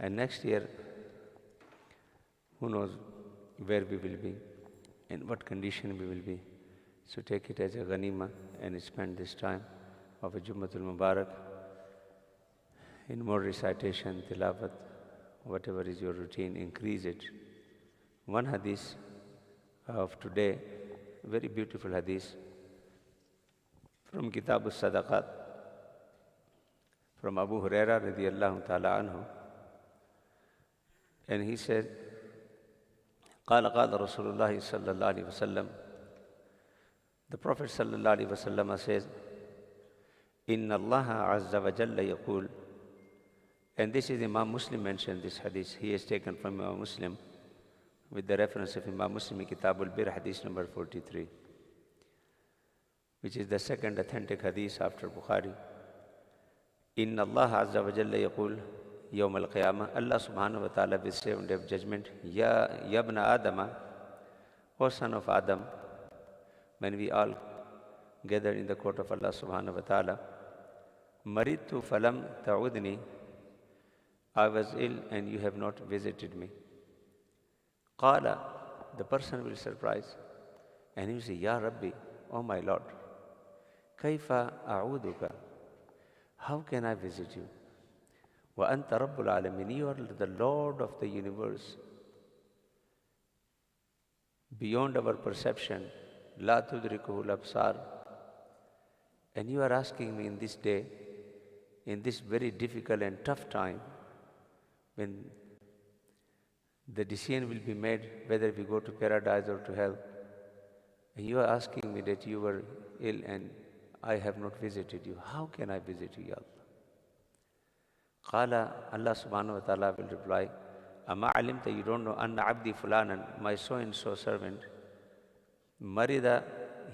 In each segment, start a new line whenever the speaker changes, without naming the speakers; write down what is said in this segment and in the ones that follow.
And next year, who knows where we will be, in what condition we will be. So take it as a ghanima and spend this time of a Jummatul Mubarak in more recitation, tilawat, whatever is your routine, increase it. One hadith of today, very beautiful hadith from Kitab al-Sadaqat, from Abu Huraira radiyallahu ta'ala anhu. And he said, قال قال رسول الله صلى الله عليه وسلم. The Prophet صلى الله عليه وسلم says, إن الله عز وجل يقول. And this is Imam Muslim mentioned this hadith. He has taken from Imam Muslim with the reference of Imam Muslim in Kitab al-Bir, hadith number 43, which is the second authentic hadith after Bukhari. إن الله عز وجل يقول يوم القيامة. Allah subhanahu wa ta'ala will say on the day of judgment, Ya ibn Adam, O son of Adam, when we all gather in the court of Allah subhanahu wa ta'ala, Maritu falam ta'udni, I was ill and you have not visited me. Qala, the person will surprise and he will say, Ya Rabbi, O my Lord, Kaifa a'uduka, how can I visit you? Wa anta rabbul alamin, you are the Lord of the universe. Beyond our perception, la tudrikuhu al-absar. And you are asking me in this day, in this very difficult and tough time, when the decision will be made whether we go to paradise or to hell, and you are asking me that you were ill and I have not visited you. How can I visit you, Ya Allah? Qala, Allah subhanahu wa ta'ala will reply, Ama alimta, you don't know, anna abdi fulanan, my so-and-so servant, marida,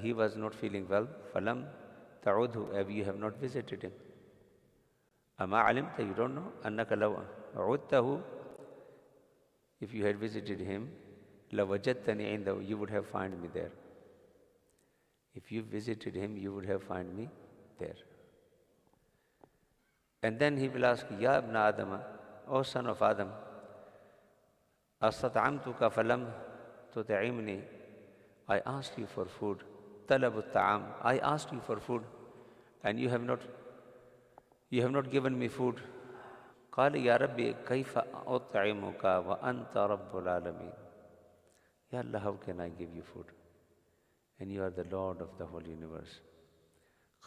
he was not feeling well, falam ta'udhu, you have not visited him. Ama alimta, you don't know, annaka law udtahu, if you had visited him, lawajadtani indahu, you would have found me there. If you visited him, you would have found me there. And then he will ask, Ya ibn Adam, O son of Adam, astat'amtuka falam tut'imni, I asked you for food. Talabut ta'am, I asked you for food and you have not given me food. Qala ya Rabbi, kayfa ut'imuka wa anta rabbul alamin. Ya Allah, how can I give you food? And you are the Lord of the whole universe.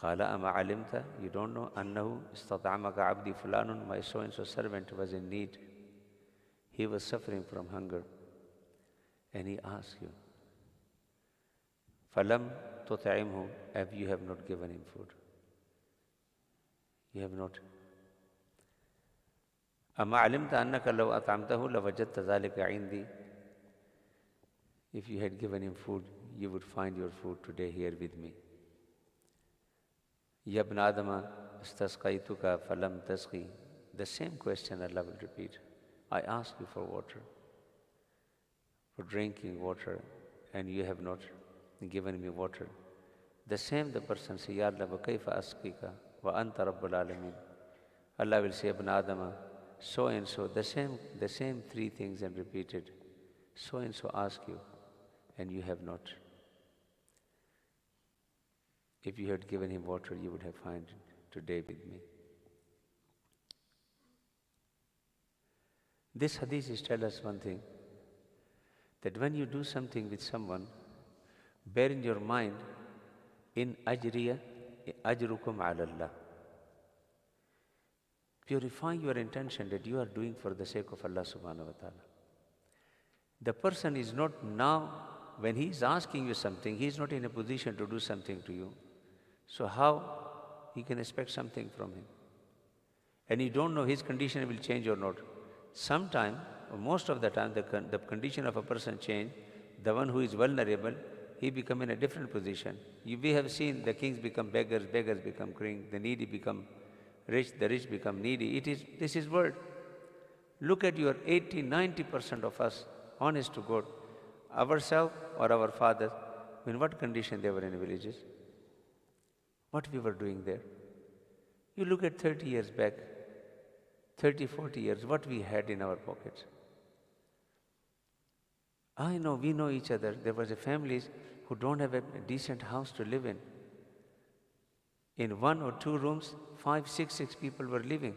Qala ama alimta, you don't know, annahu istat'amaka abdi fulanun, my so-and-so servant was in need. He was suffering from hunger. And he asked you, falam tut'imhu, if you have not given him food. You have not. Ama alimta annaka law at'amtahu lawajadta dhalika indi. If you had given him food, you would find your food today here with me. Ya ibn Adama, istasqaituka falam tasqi. The same question Allah will repeat. I asked you for water, for drinking water, and you have not given me water. The same the person say, Ya Allah, wa kayfa asqika wa anta rabbul alamin. Allah will say, Ibn Adama, so and so, the same three things and repeated. So and so ask you, and you have not. If you had given him water, you would have found it today with me. This hadith is tell us one thing, that when you do something with someone, bear in your mind, in ajriya, ajrukum ala Allah. Purify your intention that you are doing for the sake of Allah subhanahu wa ta'ala. The person is not now, when he is asking you something, he is not in a position to do something to you. So how he can expect something from him? And you don't know his condition will change or not. Sometime, or most of the time, the condition of a person change. The one who is vulnerable, he become in a different position. We have seen the kings become beggars, beggars become kings, the needy become rich, the rich become needy. This is word. Look at your 80-90% of us, honest to God, ourselves or our fathers, in what condition they were in villages? What we were doing there? You look at 30 years back, 30, 40 years, what we had in our pockets. I know, we know each other. There was a families who don't have a decent house to live in. In 1 or 2 rooms, 5, 6 people were living.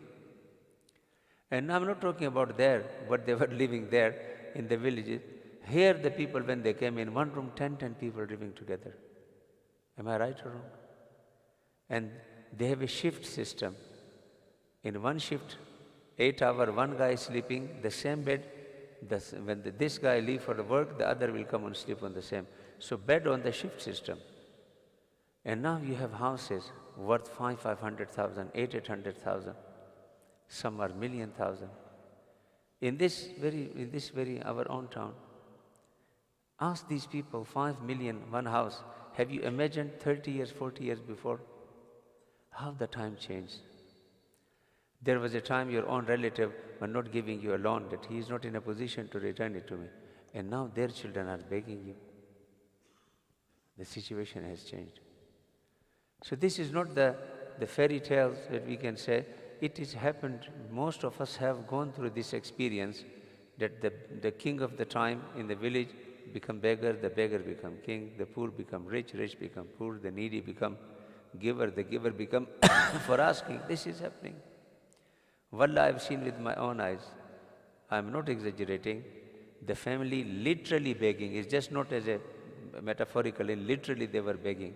And I'm not talking about there, but they were living there in the villages. Here the people, when they came in 1 room, 10 people living together. Am I right or wrong? And they have a shift system. In one shift, 8 hours, one guy is sleeping, the same bed. When this guy leave for the work, the other will come and sleep on the same. So bed on the shift system. And now you have houses worth 500,000, 800,000. Some are million thousand. In this very our own town. Ask these people, 5 million, one house. Have you imagined 30 years, 40 years before? How the time changed. There was a time your own relative were not giving you a loan, that he is not in a position to return it to me. And now their children are begging you. The situation has changed. So this is not the fairy tales that we can say. It has happened. Most of us have gone through this experience that the king of the time in the village become beggar, the beggar become king, the poor become rich, rich become poor, the needy become giver, the giver become for asking. This is happening. Wallah, I've seen with my own eyes. I'm not exaggerating. The family literally begging. It's just not as a metaphorically, literally they were begging.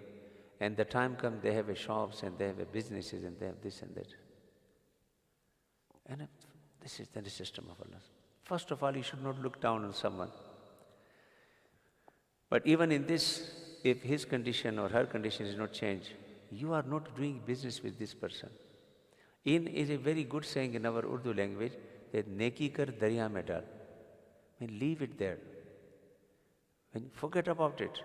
And the time comes, they have a shops and they have a businesses and they have this and that. And this is the system of Allah. First of all, you should not look down on someone. But even in this, if his condition or her condition is not changed, you are not doing business with this person. Is a very good saying in our Urdu language that neki kar darya mein dal. I mean, leave it there. Forget about it.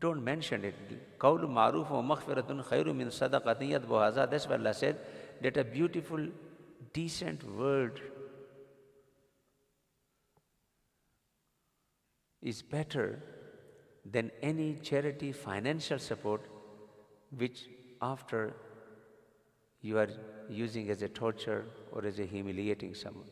Don't mention it. Qawlu ma'ruf wa maghfiratun khayru min sadaqatin yatbuha hadha. That's what Allah said, that a beautiful, decent word is better than any charity financial support which after you are using as a torture or as a humiliating someone.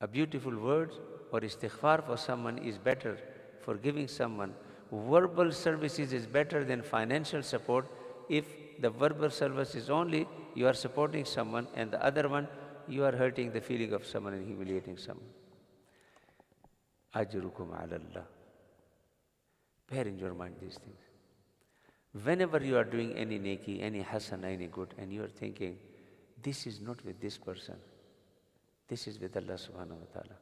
A beautiful word or istighfar for someone is better. For giving someone verbal services is better than financial support. If the verbal service is only you are supporting someone and the other one you are hurting the feeling of someone and humiliating someone. Ajrukum ala Allah. Bear in your mind these things. Whenever you are doing any neki, any hasana, any good, and you are thinking, this is not with this person, this is with Allah subhanahu wa ta'ala.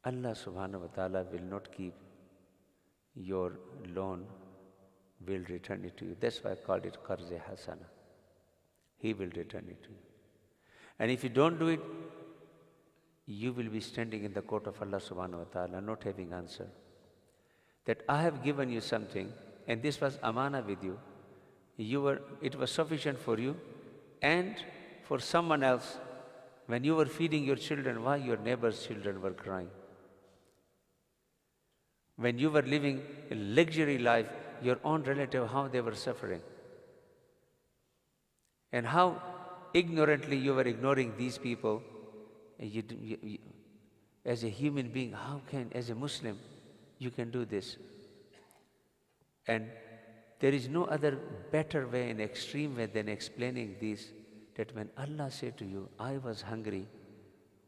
Allah subhanahu wa ta'ala will not keep your loan, will return it to you. That's why I called it qarz-e hasana. He will return it to you. And if you don't do it, you will be standing in the court of Allah subhanahu wa ta'ala, not having answer. That I have given you something, and this was amana with you. It was sufficient for you and for someone else. When you were feeding your children, why your neighbor's children were crying? When you were living a luxury life, your own relative, how they were suffering. And how ignorantly you were ignoring these people. As a human being, how can, as a Muslim, you can do this? And there is no other better way, an extreme way than explaining this, that when Allah said to you, I was hungry,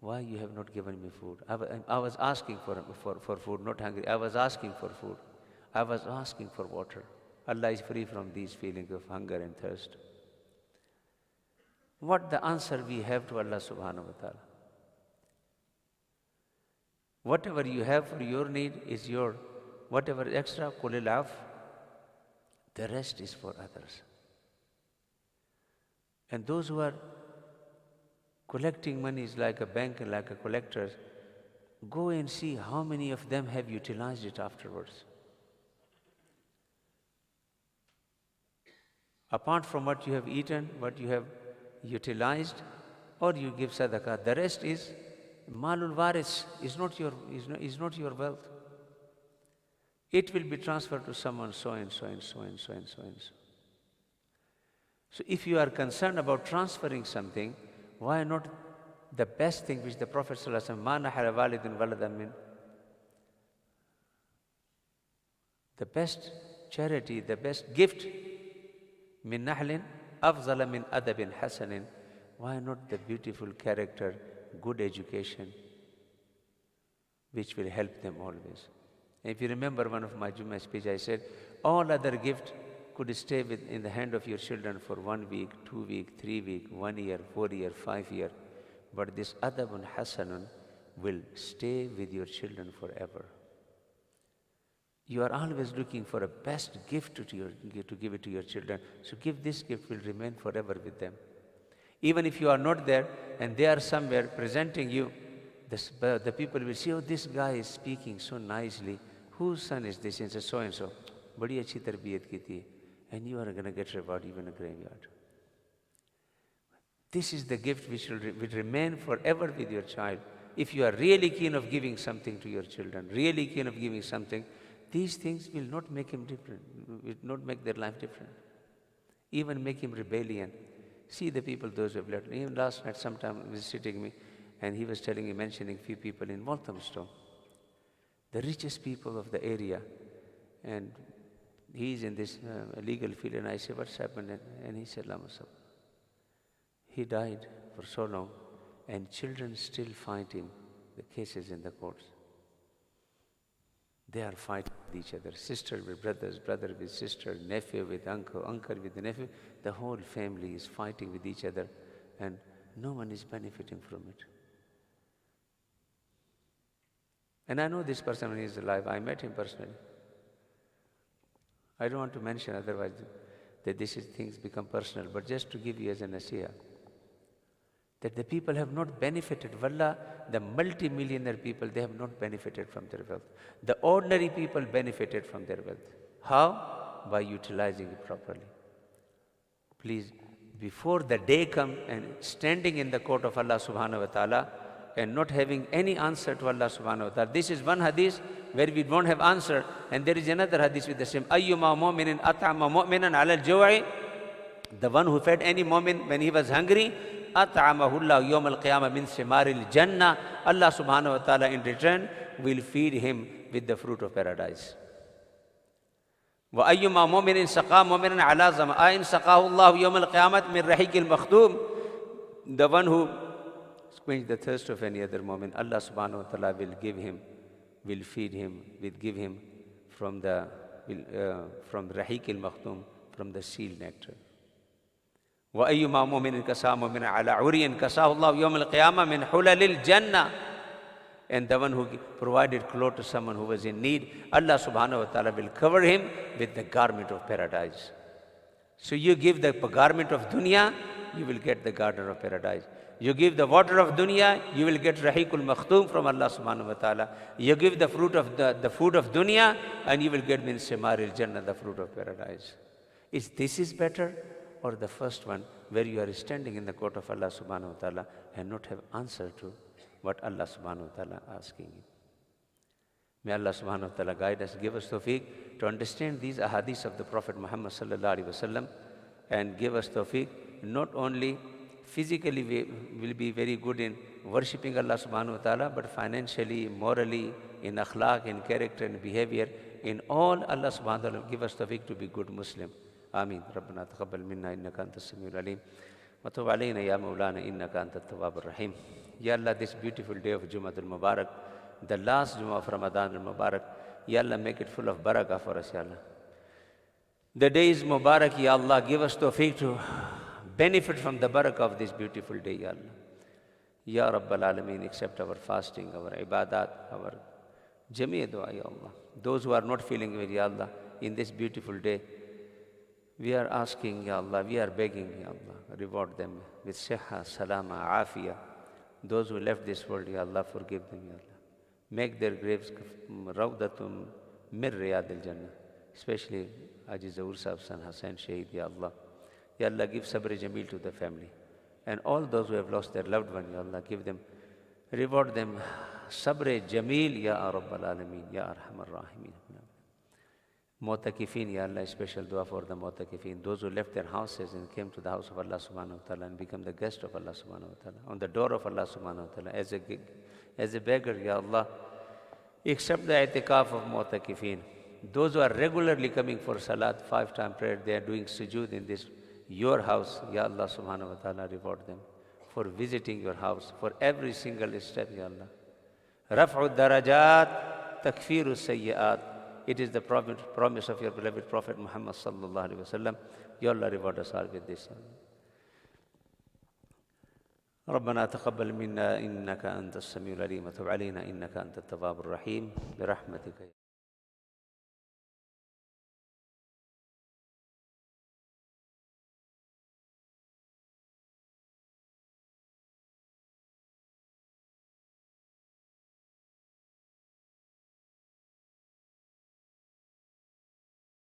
why you have not given me food? I was asking for food, not hungry. I was asking for food. I was asking for water. Allah is free from these feelings of hunger and thirst. What the answer we have to Allah subhanahu wa ta'ala? Whatever you have for your need is your, whatever extra, kulil af, the rest is for others. And those who are collecting money is like a bank and like a collector, go and see how many of them have utilized it afterwards. Apart from what you have eaten, what you have utilized, or you give sadaqah, the rest is malul waris, is not your wealth. It will be transferred to someone so and so and so and so and so and so. So if you are concerned about transferring something, why not the best thing which the Prophet ﷺ, مَا نَحَرَ وَالِدٌ وَلَدًا مِنْ, the best charity, the best gift, مِنْ نَحْلٍ أَفْضَلَ مِنْ أَدَبٍ حَسَنٍ, why not the beautiful character, good education, which will help them always. If you remember one of my Jummah speech, I said, all other gifts could stay in the hand of your children for 1 week, 2 weeks, 3 weeks, 1 year, 4 years, 5 years. But this adabun hasanun will stay with your children forever. You are always looking for a best gift to give it to your children. So give this gift, will remain forever with them. Even if you are not there and they are somewhere presenting you, the people will see, oh, this guy is speaking so nicely. Whose son is this? And so and so. Badi achhi tarbiyat ki thi. And you are going to get reward even in a graveyard. This is the gift which will remain forever with your child. If you are really keen of giving something to your children, really keen of giving something, these things will not make him different, will not make their life different. Even make him rebellion. See the people, those who have left. Even last night, sometime he was sitting me, and he was telling me, mentioning few people in Walthamstow, the richest people of the area, and he's in this legal field, and I said, what's happened? And he said, Lama Sahib, he died for so long, and children still fighting the cases in the courts. They are fighting with each other, sister with brothers, brother with sister, nephew with uncle, uncle with the nephew. The whole family is fighting with each other, and no one is benefiting from it. And I know this person when he is alive. I met him personally. I don't want to mention, otherwise that things become personal, but just to give you as an asiyah, that the people have not benefited. Wallah, the multi-millionaire people, they have not benefited from their wealth. The ordinary people benefited from their wealth. How? By utilizing it properly. Please, before the day comes and standing in the court of Allah subhanahu wa ta'ala and not having any answer to Allah subhanahu wa ta'ala. This is one hadith where we won't have answer, and there is another hadith with the same. Ayyuma mu'minin at'ama mu'minan ala al-ju'i. The one who fed any mu'min when he was hungry, at'amahu Allah yawm al-qiyamah min simaril jannah. Allah subhanahu wa ta'ala in return will feed him with the fruit of paradise. Wa ayyuma mu'minin saqa mu'minan ala zama'in saqahu Allah yawm al-qiyamah min rahiq al-makhdum. The one who quench the thirst of any other moment, Allah subhanahu wa ta'ala will give him, will feed him, will give him from rahiq al-makhdum, from the seal nectar. Wa ayyuma mu'minin kasa mu'mina ala uriyan kasahu Allah yawm al-qiyamah min hulalil jannah. And the one who provided clothes to someone who was in need, Allah subhanahu wa ta'ala will cover him with the garment of paradise. So you give the garment of dunya, you will get the garden of paradise. You give the water of dunya, you will get rahiqul makhtum from Allah subhanahu wa ta'ala. You give the fruit of the food of dunya, and you will get min simaril jannah, the fruit of paradise. Is this better, or the first one where you are standing in the court of Allah subhanahu wa ta'ala and not have answer to what Allah subhanahu wa ta'ala asking you? May Allah subhanahu wa ta'ala guide us, give us tawfiq to understand these ahadith of the Prophet Muhammad sallallahu alaihi wasallam, and give us tawfiq not only physically we will be very good in worshipping Allah subhanahu wa ta'ala, but financially, morally, in akhlaq, in character, in behavior, in all, Allah subhanahu wa ta'ala give us tawfiq to be good Muslim. Ameen. Rabbana taqabbal minna innaka antas samiul alim. Wa tub alayna ya maulana innaka antat tawwabur rahim. Ya Allah, this beautiful day of Jumatul Mubarak, the last Jummah of Ramadan al-Mubarak, Ya Allah, make it full of barakah for us, Ya Allah. The day is Mubarak, Ya Allah, give us tawfiq to benefit from the barakah of this beautiful day, Ya Allah. Ya Rabbal Alameen, accept our fasting, our ibadat, our jamii dua, Ya Allah. Those who are not feeling well, Ya Allah, in this beautiful day, we are asking, Ya Allah, we are begging, Ya Allah, reward them with siha, salama, afiyah. Those who left this world, Ya Allah, forgive them, Ya Allah. Make their graves rawdatum mir riyadil jannah. Especially Haji Zaur Sahib son Hassan Shaheed, Ya Allah. Ya Allah, give sabr jameel to the family. And all those who have lost their loved one, Ya Allah, give them, reward them sabr jameel, Ya Rabbal Alameen, Ya Arhamar Rahimin. Mu'takifin, Ya Allah, special dua for the mu'takifin. Those who left their houses and came to the house of Allah subhanahu wa ta'ala and become the guest of Allah subhanahu wa ta'ala, on the door of Allah subhanahu wa ta'ala, as a beggar, Ya Allah, accept the itikaf of mu'takifin. Those who are regularly coming for salat, 5-time prayer, they are doing sujood in this, your house, Ya Allah subhanahu wa ta'ala, reward them for visiting your house, for every single step, Ya Allah. Raf'u darajat, takfiru sayyi'at. It is the promise of your beloved Prophet Muhammad sallallahu alaihi wasallam. Ya Allah, reward us all with this. ربنا تقبل منا إنك أنت السميع العليم وتب علينا إنك أنت التواب الرحيم برحمتك.